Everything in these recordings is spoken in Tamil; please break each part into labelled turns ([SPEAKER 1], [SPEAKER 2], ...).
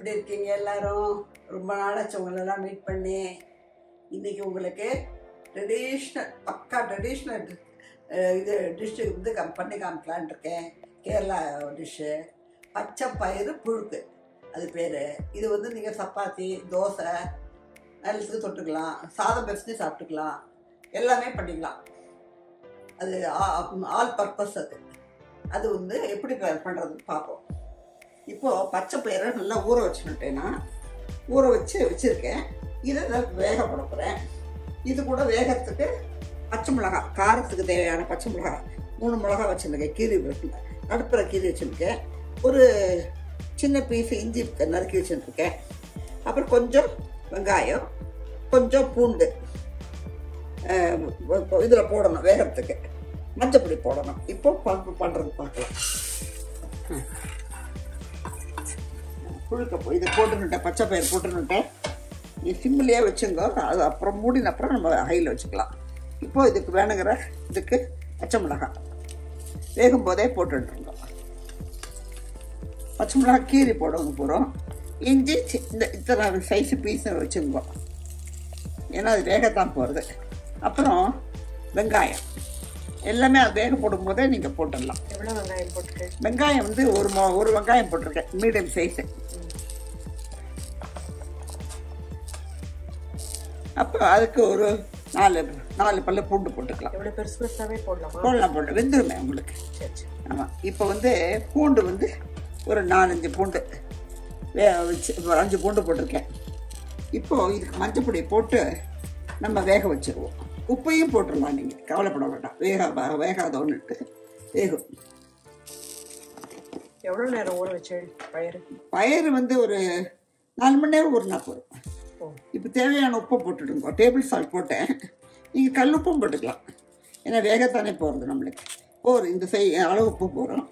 [SPEAKER 1] எப்படி இருக்கீங்க எல்லாரும்? ரொம்ப நாளாச்சு உங்களெல்லாம் மீட் பண்ணி. இன்றைக்கி உங்களுக்கு பக்கா ட்ரெடிஷ்னல் இது டிஷ்ஷு வந்து பண்ணி காமிக்கலான் இருக்கேன். கேரளா டிஷ்ஷு பச்சை பயிறு புழுக்கு அது பேர். இது வந்து நீங்கள் சப்பாத்தி, தோசை நல்லதுக்கு தொட்டுக்கலாம், சாதம் பெருசு சாப்பிட்டுக்கலாம், எல்லாமே பண்ணிக்கலாம். அது ஆல் பர்பஸ். அது வந்து எப்படி பண்ணுறதுன்னு பார்ப்போம். இப்போது பச்சை பயிரை நல்லா ஊற வச்சுக்கிட்டேன்னா ஊற வச்சுருக்கேன். இதை வேக போட போகிறேன். இது கூட வேகத்துக்கு பச்சை மிளகா, காரத்துக்கு தேவையான பச்சை மிளகா 3 மிளகா வச்சுருக்கேன். கீரி நடுப்புற கீரி வச்சுருக்கேன். ஒரு சின்ன பீஸ் இஞ்சி நறுக்கி வச்சுருக்கேன். அப்புறம் கொஞ்சம் வெங்காயம், கொஞ்சம் பூண்டு இதில் போடணும். வேகத்துக்கு மஞ்சப்பொடி போடணும். இப்போ பண்ணுறது பார்க்கலாம். புழுக்க இது போட்டுன்னுட்டேன், பச்சை பயிர் போட்டுன்னுட்டேன். நீ சிம்மிலேயே வச்சுங்க. அது அப்புறம் மூடின அப்புறம் நம்ம ஹையில் வச்சுக்கலாம். இப்போது இதுக்கு வேணுங்கிற இதுக்கு பச்சை மிளகாய் வேகும் போதே போட்டுருங்க. பச்சை மிளகாய் கீரி போடுங்க போகிறோம். இஞ்சி இத்தனை சைஸு பீஸை வச்சுருங்க, ஏன்னா அது வேகத்தான் போகிறது. அப்புறம் வெங்காயம் எல்லாமே அது வேக போடும் போதே நீங்கள் போட்டுடலாம்.
[SPEAKER 2] எவ்வளோ வெங்காயம் போட்டுருக்கேன்?
[SPEAKER 1] வெங்காயம் வந்து ஒரு வெங்காயம் போட்டிருக்கேன், மீடியம் சைஸு. அப்போ அதுக்கு ஒரு 4 பல்லு பூண்டு போட்டுக்கலாம்.
[SPEAKER 2] எவ்வளோ பெருசு பெருசாகவே போடலாமா?
[SPEAKER 1] போட்டு வெந்துருமே உங்களுக்கு. ஆமாம். இப்போ வந்து பூண்டு வந்து ஒரு 4-5 பூண்டு வச்சு 5 பூண்டு போட்டிருக்கேன். இப்போது இதுக்கு மஞ்சப்பொடி போட்டு நம்ம வேக வச்சுருவோம். உப்பையும் போட்டுடலாம், நீங்கள் கவலைப்பட வேண்டாம். வேகாதோன்னுட்டு வேகும்.
[SPEAKER 2] எவ்வளோ நேரம் ஊற வச்சு
[SPEAKER 1] பயிறு வந்து ஒரு 4 மணி நேரம் ஊறினா போதும். இப்போ தேவையான உப்பை போட்டுடுங்க. டேபிள் சால்ட் போட்டேன். நீங்கள் கல் உப்பும் போட்டுக்கலாம், ஏன்னா வேகத்தானே போகிறது நம்மளுக்கு. இந்த அளவு உப்பு போகிறோம்.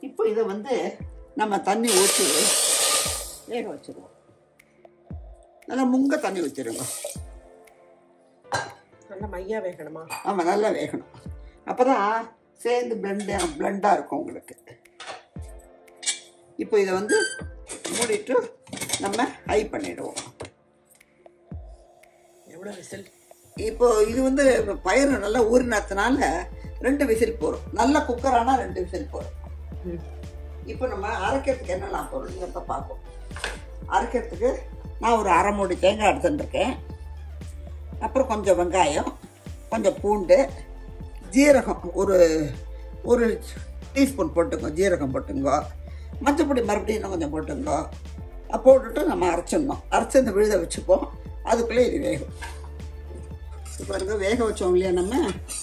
[SPEAKER 1] இப்போ இதை வந்து நம்ம தண்ணி ஊற்றி வேக வச்சுருவோம். நல்லா முங்க தண்ணி வச்சுருங்க.
[SPEAKER 2] நல்லா மையாக வேகணுமா?
[SPEAKER 1] ஆமாம், நல்லா வேகணும். அப்போ தான் சேர்ந்து பிளெண்டாக இருக்கும் உங்களுக்கு. இப்போ இதை வந்து மூடிட்டு நம்ம ஹை பண்ணிடுவோம்.
[SPEAKER 2] எவ்வளோ விசில்?
[SPEAKER 1] இப்போ இது வந்து பயிறு நல்லா ஊறினதுனால 2 விசில் போகிறோம். நல்ல குக்கரானா 2 விசில் போகிறோம். இப்போ நம்ம அரைக்கிறதுக்கு என்னெல்லாம் போகிறோங்கிறத பார்ப்போம். அரைக்கிறதுக்கு நான் ஒரு 1/2 மூடி தேங்காய் எடுத்துட்டுருக்கேன். அப்புறம் கொஞ்சம் வெங்காயம், கொஞ்சம் பூண்டு, ஜீரகம் ஒரு டீஸ்பூன் போட்டுங்க. ஜீரகம் போட்டுங்க. மஞ்சப்பொடி மறுபடியும் இன்னும் கொஞ்சம் போட்டுங்க. போட்டுட்டு நம்ம அரைச்சிடணும். அரைச்சி இந்த விழுத வச்சுப்போம். அதுக்குள்ளே இது வேகும். இப்போ இருக்க வேக வச்சோம் இல்லையா, நம்ம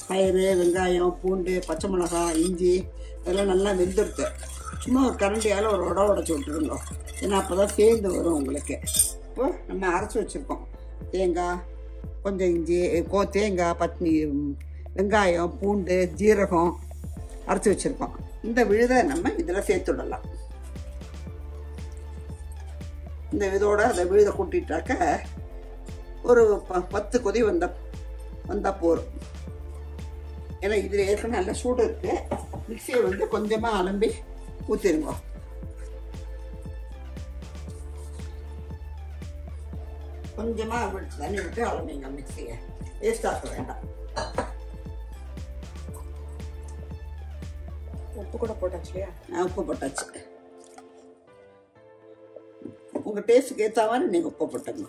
[SPEAKER 1] பயிறு, வெங்காயம், பூண்டு, பச்சை மிளகாய், இஞ்சி இதெல்லாம் நல்லா வெந்துடுது. சும்மா ஒரு கரண்டியால் ஒரு உடச்சி விட்டுருங்க, ஏன்னா அப்போ தான் சேர்ந்து வரும் உங்களுக்கு. இப்போ நம்ம அரைச்சி வச்சுருக்கோம். தேங்காய், கொஞ்சம் இஞ்சி, தேங்காய், வெங்காயம், பூண்டு, ஜீரகம் அரைச்சி வச்சுருக்கோம். இந்த விழுதை நம்ம இதில் சேர்த்துடலாம். இந்த இதோட அந்த விழுதை கூட்டிட்டாக்க ஒரு 10 கொதி வந்தால் போதும். ஏன்னா இதில் ஏற்கனவே நல்ல சூடு இருக்குது. மிக்சியை வந்து கொஞ்சமாக அலம்பி ஊற்றிடுங்க. கொஞ்சமாக தண்ணி விட்டு அலம்பிங்க மிக்சியை. வேஸ்டாக்க வேண்டாம்.
[SPEAKER 2] உப்பு கூட போட்டாச்சு இல்லையா?
[SPEAKER 1] உப்பு போட்டாச்சு. உங்கள் டேஸ்ட்டுக்கு ஏற்ற மாதிரி நீங்கள் உப்பு போட்டுங்க.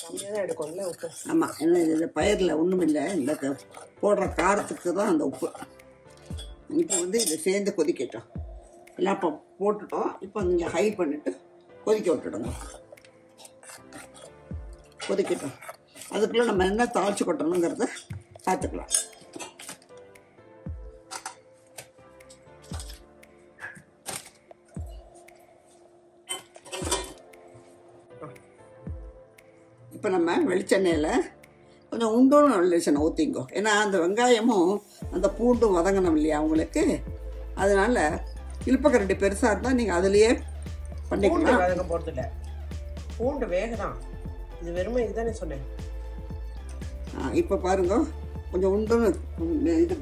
[SPEAKER 2] கம்மியாக தான் எடுக்கும்ல உப்பு?
[SPEAKER 1] ஆமாம், ஏன்னா இது பயிரில் ஒன்றும் இல்லை, இந்த போடுற காரத்துக்கு தான் அந்த உப்பு. இப்போ வந்து இதை சேர்ந்து கொதிக்கட்டும். எல்லாம் இப்போ போட்டுட்டோம். இப்போ நீங்கள் ஹை பண்ணிவிட்டு கொதிக்க விட்டுடுங்க. கொதிக்கட்டும். அதுக்குள்ளே நம்ம என்ன தாளித்து கொட்டணுங்கிறத பார்த்துக்கலாம். இப்போ நம்ம வெளிச்செண்ணெயில் கொஞ்சம் உண்டோன்னு வெளிச்செண்ணெய் ஊற்றிங்கோ. ஏன்னா அந்த வெங்காயமும் அந்த பூண்டும் வதங்கணும் இல்லையா உங்களுக்கு. அதனால் இழுப்பக்கரண்டி பெருசாக இருந்தால் நீங்கள் அதுலேயே பண்ணிக்கலாம்.
[SPEAKER 2] வதங்க போகிறது இல்லை, பூண்டு வேக தான். இது வெறுமை இதுதானே சொன்னேன்.
[SPEAKER 1] இப்போ பாருங்க, கொஞ்சம் உண்டுன்னு இது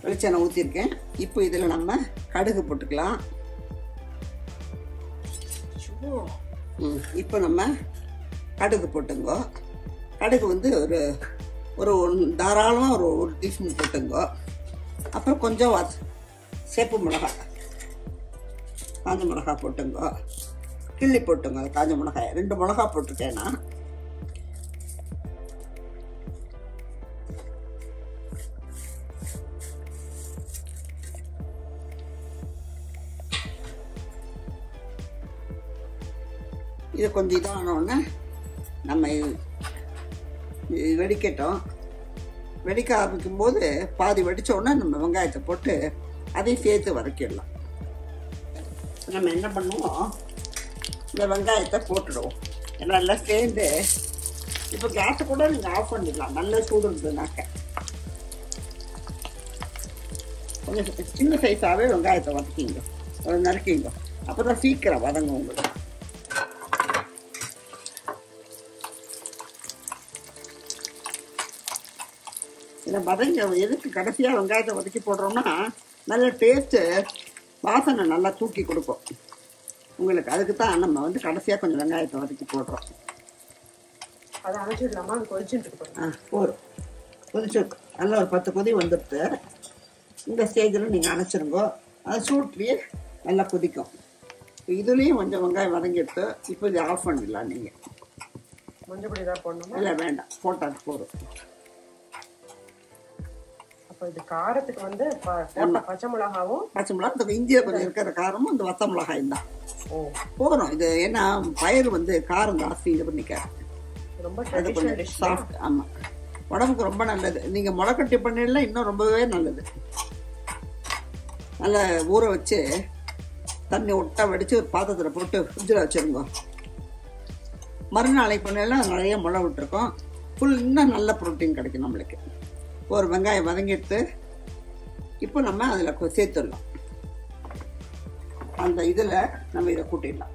[SPEAKER 1] வெளிச்செண்ணெய் ஊற்றிருக்கேன். இப்போ இதில் நம்ம கடுகு போட்டுக்கலாம். இப்போ நம்ம கடுகு போட்டுங்கோ. கடுகு வந்து ஒரு ஒரு தாராளமாக ஒரு டீஸ்பூன் போட்டுங்கோ. அப்புறம் கொஞ்சம் சேப்பு மிளகாய், காஞ்ச மிளகாய் போட்டுங்கோ. கிள்ளி போட்டுங்க அது காஞ்ச மிளகாய். 2 மிளகாய் போட்டிருக்கேன்னா இது கொஞ்சம் இதானோடனே நம்ம வெடிக்கட்டும். வெடிக்க ஆரம்பிக்கும் போது பாதி வெடித்தோடனே நம்ம வெங்காயத்தை போட்டு அதையும் சேர்த்து வதக்கிடலாம். நம்ம என்ன பண்ணுவோம், இந்த வெங்காயத்தை போட்டுடுவோம். எல்லாம் சேர்ந்து இப்போ கேஸை கூட நீங்கள் ஆஃப் பண்ணிடலாம். நல்லா சூடு இருந்ததுனாக்க கொஞ்சம் சின்ன சைஸாகவே வெங்காயத்தை வதக்கிங்க, நறுக்கிங்க. அப்போ தான் சீக்கிரம் வதங்க உங்களுக்கு. இதை வதங்க எதுக்கு கடைசியாக வெங்காயத்தை வதக்கி போடுறோம்னா நல்ல டேஸ்ட்டு, வாசனை நல்லா தூக்கி கொடுக்கும் உங்களுக்கு. அதுக்கு தான் நம்ம வந்து கடைசியாக கொஞ்சம் வெங்காயத்தை வதக்கி போடுறோம்.
[SPEAKER 2] அதை அணைச்சிடலாமா? அது கொதிச்சுட்டு
[SPEAKER 1] போதும். கொதிச்சு நல்லா ஒரு 10 கொதி வந்துடுது. இந்த ஸ்டேஜில் நீங்கள் அணைச்சிருங்கோ. அது சூட்லேயே நல்லா கொதிக்கும். இதுலேயும் கொஞ்சம் வெங்காயம் வதங்கிட்டு இப்போ இது ஆஃப் பண்ணிடலாம். நீங்கள்
[SPEAKER 2] மஞ்சப்பொடி தான் போடணுமா?
[SPEAKER 1] இல்லை, வேண்டாம், போட்டால் போதும்.
[SPEAKER 2] அப்போ இது காரத்துக்கு வந்து பச்சை மிளகாவும்
[SPEAKER 1] இஞ்சியை கொஞ்சம் இருக்கிற காரமும் இந்த வத்த மிளகாயும் தான் போதும். இது ஏன்னா பயிர் வந்து காரம் ஜாஸ்தி இது பண்ணிக்க,
[SPEAKER 2] ரொம்ப
[SPEAKER 1] அது கொஞ்சம் சாஃப்ட். ஆமாம், உடம்புக்கு ரொம்ப நல்லது. நீங்கள் முளைக்கட்டி பண்ணிடலாம், இன்னும் ரொம்பவே நல்லது. நல்லா ஊற வச்சு தண்ணி ஒட்டா வடித்து ஒரு பாத்திரத்தில் போட்டு ஃப்ரிட்ஜில் வச்சுருங்க. மறுநாளைக்கு பண்ணலாம் நிறைய முளை விட்டுருக்கோம். இன்னும் நல்ல ப்ரோட்டீன் கிடைக்கும் நம்மளுக்கு. ஒரு வெங்காயம் வதங்கிட்டு இப்போ நம்ம அதில் சேர்த்துடலாம். அந்த இதில் நம்ம இதை கூட்டிடலாம்.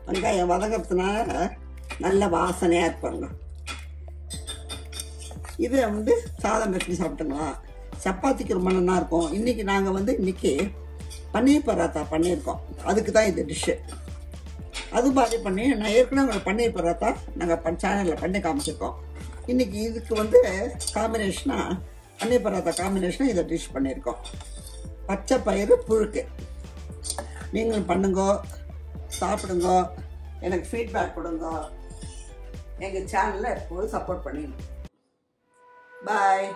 [SPEAKER 1] வெங்காயம் வதங்கிறதுனால நல்ல வாசனையாக இருப்பாங்க. இதை வந்து சாதம் வச்சு சாப்பிட்டுங்களா, சப்பாத்திக்கு ரொம்ப நல்லா இருக்கும். இன்றைக்கி நாங்கள் வந்து பன்னீர் பராத்தா பண்ணியிருக்கோம். அதுக்கு தான் இது டிஷ்ஷு. அது மாதிரி பண்ணி நான் ஏற்கனவே உங்களை பன்னீர் பராத்தா நாங்கள் சேனலில் பண்ணி காமிச்சிருக்கோம். இன்றைக்கி இதுக்கு வந்து காம்பினேஷனாக பன்னீர் பராத்தா காம்பினேஷனாக இதை டிஷ் பண்ணியிருக்கோம். பச்சை பயிறு புழுக்கு. நீங்களும் பண்ணுங்க, சாப்பிடுங்க, எனக்கு ஃபீட்பேக் கொடுங்க. எங்கள் சேனலில் எப்போதும் சப்போர்ட் பண்ணிடுங்க. பாய்.